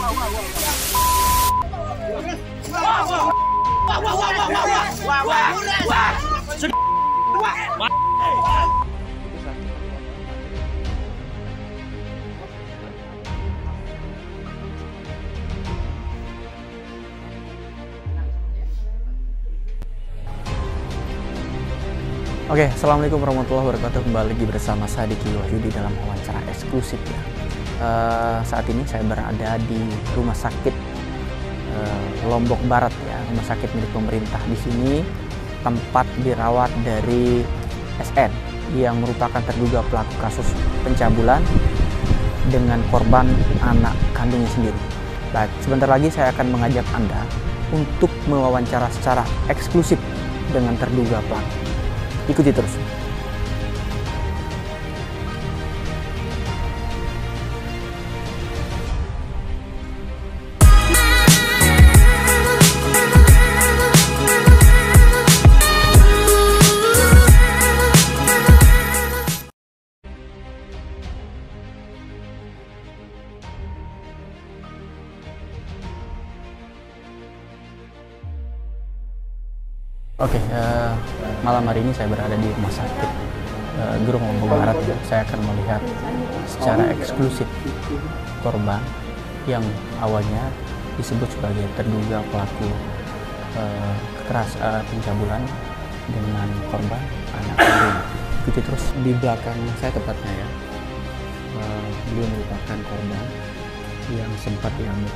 Oke, assalamualaikum warahmatullahi wabarakatuh. Kembali lagi bersama saya Diki Wahyudi dalam wawancara eksklusif ya. Saat ini saya berada di rumah sakit Lombok Barat ya, rumah sakit milik pemerintah. Di sini tempat dirawat dari SN yang merupakan terduga pelaku kasus pencabulan dengan korban anak kandungnya sendiri. Baik, sebentar lagi saya akan mengajak Anda untuk mewawancara secara eksklusif dengan terduga pelaku. Ikuti terus. Oke, malam hari ini saya berada di rumah sakit Gerung Lombok Barat ya. Saya akan melihat secara eksklusif korban yang awalnya disebut sebagai terduga pelaku pencabulan dengan korban anak kandung. Ikuti terus di belakang saya tepatnya ya. Beliau merupakan korban yang sempat diambil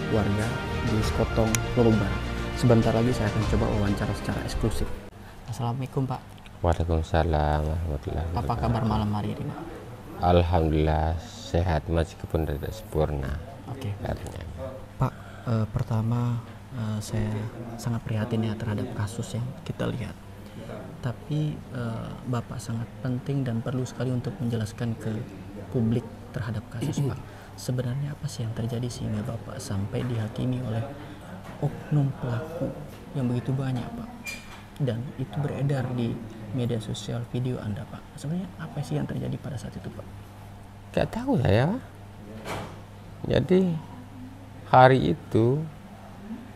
warga di Sekotong Lombok Barat. Sebentar lagi saya akan coba wawancara secara eksklusif. Assalamualaikum Pak. Waalaikumsalam warahmatullahi wabarakatuh. Apa kabar malam hari ini Pak? Alhamdulillah sehat meskipun tidak sempurna. Oke. Artinya. Pak, pertama saya sangat prihatin ya terhadap kasus yang kita lihat. Tapi Bapak sangat penting dan perlu sekali untuk menjelaskan ke publik terhadap kasus Pak. Sebenarnya apa sih yang terjadi sehingga Bapak sampai dihakimi oleh oknum pelaku yang begitu banyak Pak, dan itu beredar di media sosial video Anda Pak. Sebenarnya apa sih yang terjadi pada saat itu Pak? Gak tahu saya. Jadi hari itu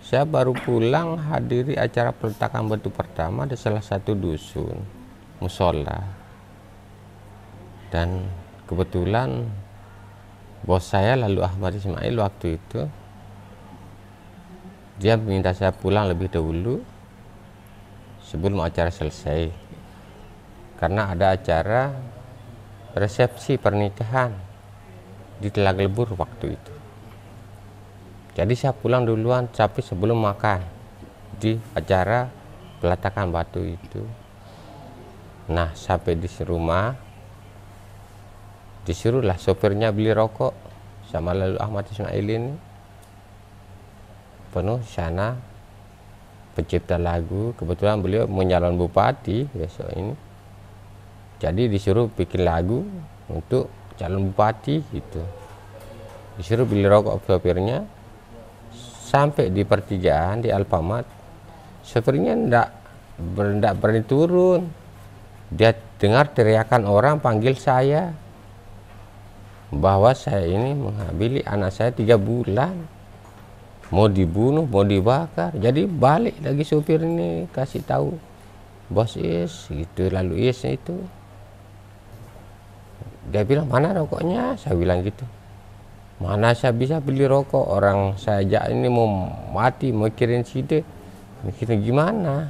saya baru pulang hadiri acara peletakan batu pertama di salah satu dusun musola, dan kebetulan bos saya lalu Ahmad Ismail waktu itu dia minta saya pulang lebih dahulu sebelum acara selesai, karena ada acara resepsi pernikahan di Telaga Lebur waktu itu. Jadi saya pulang duluan tapi sebelum makan di acara peletakan batu itu. Nah, sampai di rumah disuruhlah sopirnya beli rokok sama lalu Ahmad Ismail ini. Penuh sana pencipta lagu, kebetulan beliau menyalon bupati besok ini, jadi disuruh bikin lagu untuk calon bupati gitu. Disuruh beli rokok sopirnya. Sampai di pertigaan di Alfamart, sopirnya ndak berani turun. Dia dengar teriakan orang panggil saya bahwa saya ini menghamili anak saya 3 bulan, mau dibunuh, mau dibakar. Jadi balik lagi supir ini kasih tahu bos Is gitu, lalu Is itu dia bilang mana rokoknya, saya bilang gitu, mana saya bisa beli rokok, orang saya ajak ini mau mati, mau kirim side, mikirin gimana,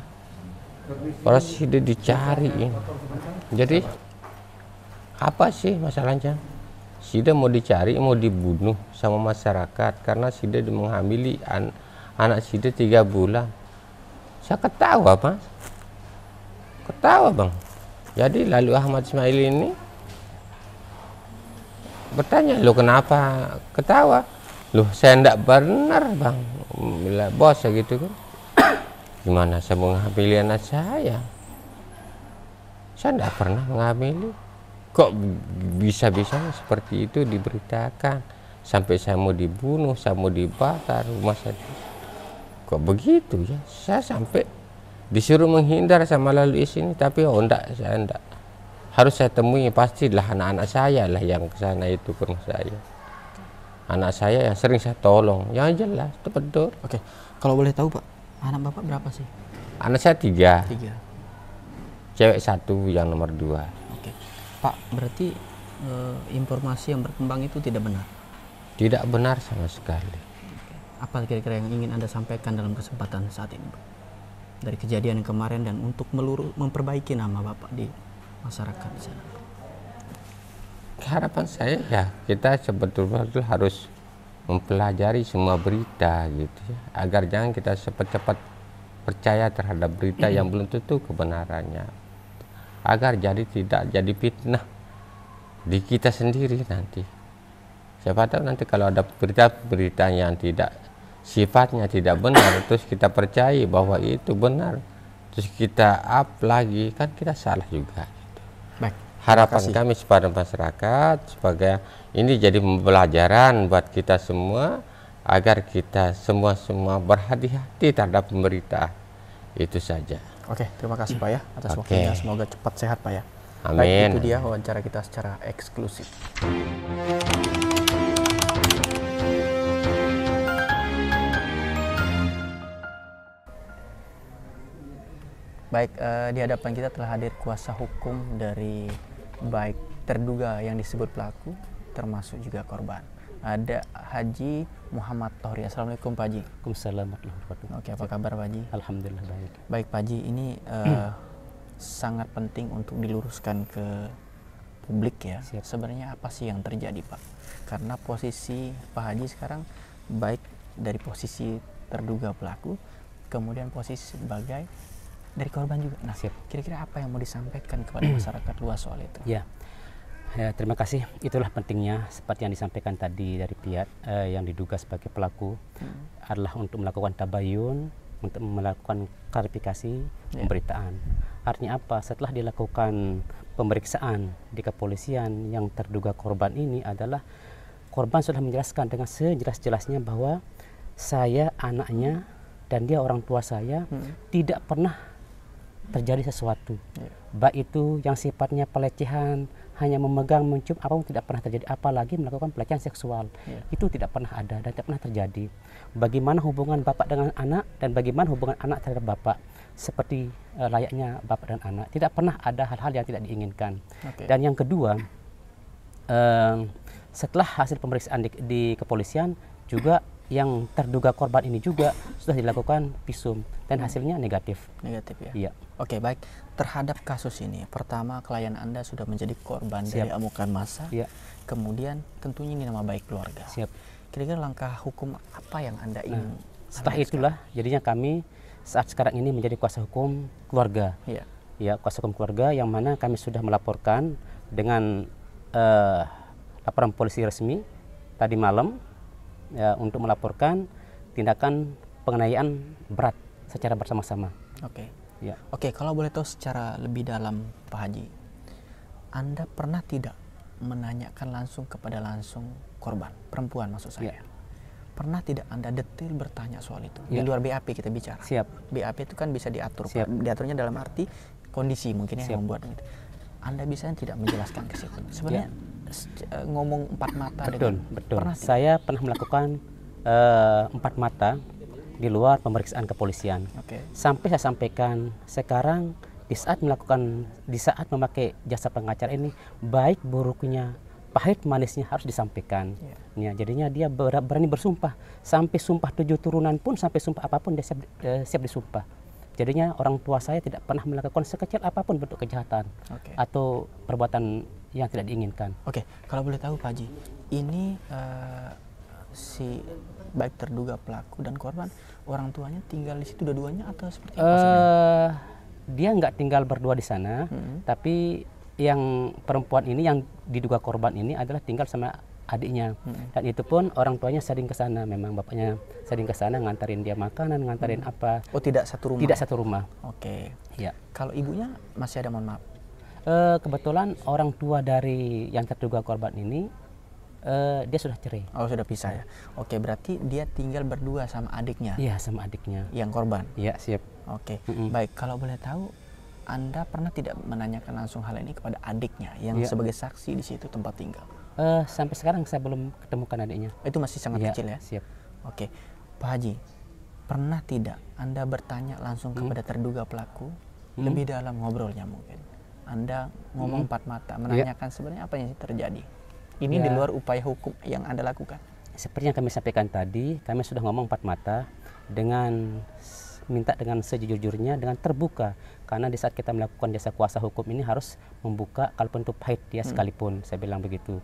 orang side dicari ini. Jadi apa sih masalahnya? Sida mau dicari, mau dibunuh sama masyarakat karena Sida menghamili anak Sida 3 bulan. Saya ketawa Mas, ketawa Bang. Jadi lalu Ahmad Ismail ini bertanya, lo kenapa ketawa? Loh saya enggak benar Bang, bila bos gitu kan. Gimana saya menghamili anak saya? Saya enggak pernah menghamili. Kok bisa-bisanya seperti itu diberitakan, sampai saya mau dibunuh, saya mau dibakar rumah saya. Kok begitu ya? Saya sampai disuruh menghindar sama lalu sini, tapi oh enggak, saya enggak. Harus saya temui, pastilah anak-anak saya lah yang ke sana itu ke rumah saya. anak saya yang sering saya tolong. Ya jelas, itu betul. Oke, kalau boleh tahu Pak, anak Bapak berapa sih? Anak saya 3. 3. Cewek 1, yang nomor 2. Oke, Pak, berarti informasi yang berkembang itu tidak benar? Tidak benar sama sekali. Apa kira-kira yang ingin Anda sampaikan dalam kesempatan saat ini, Pak? Dari kejadian yang kemarin dan untuk memperbaiki nama Bapak di masyarakat di sana. Harapan saya ya kita sebetulnya harus mempelajari semua berita gitu ya, agar jangan kita cepat-cepat percaya terhadap berita yang belum tentu kebenarannya, agar jadi tidak jadi fitnah di kita sendiri nanti. Siapa tahu nanti kalau ada berita-berita yang tidak sifatnya tidak benar, terus kita percaya bahwa itu benar, terus kita up lagi, kan kita salah juga. Baik. Harapan kami kepada masyarakat sebagai ini jadi pembelajaran buat kita semua, agar kita semua berhati-hati terhadap pemberitaan. Itu saja. Oke, terima kasih Pak ya atas waktunya. Semoga cepat sehat Pak ya. Amin. Baik, itu dia wawancara kita secara eksklusif. Baik, di hadapan kita telah hadir kuasa hukum dari baik terduga yang disebut pelaku termasuk juga korban. Ada Haji Muhammad Tohri. Assalamualaikum Pak Haji. Waalaikumsalam warahmatullahi wabarakatuh. Oke, apa kabar Pak Haji? Alhamdulillah baik. Baik Pak Haji, ini sangat penting untuk diluruskan ke publik ya. Siap. Sebenarnya apa sih yang terjadi Pak? Karena posisi Pak Haji sekarang baik dari posisi terduga pelaku, kemudian posisi sebagai dari korban juga. Nah, kira-kira apa yang mau disampaikan kepada masyarakat luas soal itu? Ya, terima kasih. Itulah pentingnya seperti yang disampaikan tadi dari pihak yang diduga sebagai pelaku adalah untuk melakukan tabayun, untuk melakukan klarifikasi pemberitaan. Artinya apa? Setelah dilakukan pemeriksaan di kepolisian, yang terduga korban ini adalah korban sudah menjelaskan dengan sejelas-jelasnya bahwa saya anaknya dan dia orang tua saya tidak pernah terjadi sesuatu, baik itu yang sifatnya pelecehan, hanya memegang, mencium, apapun tidak pernah terjadi, apalagi melakukan pelecehan seksual, itu tidak pernah ada dan tidak pernah terjadi. Bagaimana hubungan bapak dengan anak dan bagaimana hubungan anak terhadap bapak, seperti layaknya bapak dan anak, tidak pernah ada hal-hal yang tidak diinginkan. Dan yang kedua, setelah hasil pemeriksaan di kepolisian juga yang terduga korban ini juga sudah dilakukan visum dan hasilnya negatif. Negatif ya? Iya. Oke, baik. Terhadap kasus ini, pertama klien Anda sudah menjadi korban dari amukan massa. Kemudian tentunya ini nama baik keluarga. Kira-kira langkah hukum apa yang Anda ingin? Setelah itulah jadinya kami saat sekarang ini menjadi kuasa hukum keluarga. Ya, kuasa hukum keluarga yang mana kami sudah melaporkan dengan laporan polisi resmi tadi malam. Ya, untuk melaporkan tindakan penganiayaan berat secara bersama-sama. Oke, kalau boleh tahu secara lebih dalam Pak Haji, Anda pernah tidak menanyakan langsung kepada korban, perempuan maksud saya? Pernah tidak Anda detail bertanya soal itu? Di luar BAP kita bicara. BAP itu kan bisa diatur, diaturnya dalam arti kondisi mungkin yang membuat itu. Anda bisa tidak menjelaskan ke situ? Sebenarnya ngomong empat mata. Betul. Saya pernah melakukan 4 mata di luar pemeriksaan kepolisian. Sampai saya sampaikan sekarang di saat memakai jasa pengacara ini, baik buruknya, pahit manisnya harus disampaikan. Ya, jadinya dia berani bersumpah sampai sumpah 7 turunan pun, sampai sumpah apapun dia siap disumpah. Jadinya orang tua saya tidak pernah melakukan sekecil apapun bentuk kejahatan atau perbuatan yang tidak diinginkan. Kalau boleh tahu Pak Haji, ini si baik terduga pelaku dan korban, orang tuanya tinggal di situ dua-duanya atau seperti apa? Dia nggak tinggal berdua di sana, tapi yang perempuan ini yang diduga korban ini adalah tinggal sama adiknya, dan itu pun orang tuanya sering ke sana, memang bapaknya sering ke sana ngantarin dia makanan, ngantarin apa. Tidak satu rumah? Tidak satu rumah. Ya. Kalau ibunya masih ada, mohon maaf? Kebetulan orang tua dari yang terduga korban ini dia sudah cerai. Sudah pisah ya. Berarti dia tinggal berdua sama adiknya? Iya, sama adiknya. Yang korban? Iya, siap. Baik, kalau boleh tahu, Anda pernah tidak menanyakan langsung hal ini kepada adiknya yang sebagai saksi di situ tempat tinggal? Sampai sekarang saya belum ketemukan adiknya. Itu masih sangat Ya, kecil ya? siap. Oke, Pak Haji, pernah tidak Anda bertanya langsung kepada terduga pelaku lebih dalam ngobrolnya mungkin? Anda ngomong empat mata, menanyakan sebenarnya apa yang terjadi? Ini di Ya. luar upaya hukum yang Anda lakukan. Seperti yang kami sampaikan tadi, kami sudah ngomong empat mata dengan minta dengan sejujurnya, dengan terbuka. Karena di saat kita melakukan jasa kuasa hukum ini harus membuka, kalaupun itu pahit dia sekalipun, saya bilang begitu.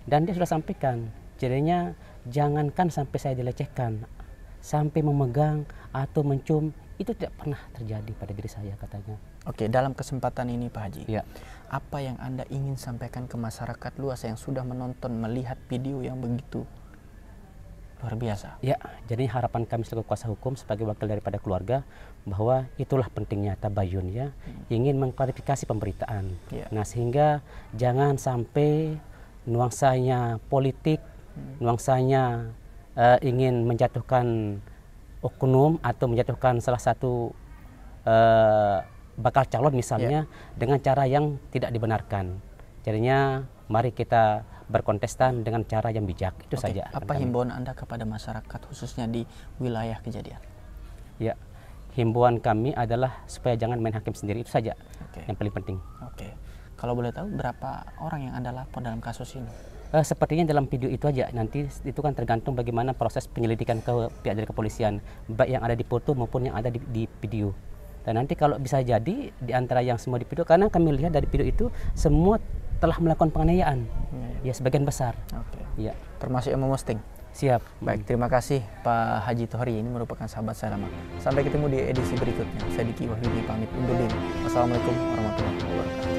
Dan dia sudah sampaikan, jadinya jangankan sampai saya dilecehkan, sampai memegang atau mencium, itu tidak pernah terjadi pada diri saya katanya. Oke, dalam kesempatan ini Pak Haji, Ya. apa yang Anda ingin sampaikan ke masyarakat luas yang sudah menonton, melihat video yang begitu luar biasa? Ya, jadi harapan kami selaku kuasa hukum sebagai wakil daripada keluarga bahwa itulah pentingnya tabayun ya, ingin mengklarifikasi pemberitaan. Ya. Nah, sehingga jangan sampai nuansanya politik, nuansanya ingin menjatuhkan oknum atau menjatuhkan salah satu bakal calon misalnya dengan cara yang tidak dibenarkan. Jadinya mari kita berkontestan dengan cara yang bijak, itu Oke, saja. apa himbauan Anda kepada masyarakat khususnya di wilayah kejadian? Ya, himbauan kami adalah supaya jangan main hakim sendiri, itu saja Oke. yang paling penting. Oke, kalau boleh tahu berapa orang yang Anda lapor dalam kasus ini? Sepertinya dalam video itu aja, nanti itu kan tergantung bagaimana proses penyelidikan ke pihak dari kepolisian, baik yang ada di foto maupun yang ada di video. Dan nanti kalau bisa jadi di antara yang semua di video, karena kami lihat dari video itu semua telah melakukan penganiayaan, ya sebagian besar. Oke. Ya, Termasuk yang memosting. siap. Baik, terima kasih Pak Haji Tohari, ini merupakan sahabat saya lama. Sampai ketemu di edisi berikutnya. Saya Diki Wahyudi pamit undur diri. Wassalamualaikum warahmatullahi wabarakatuh.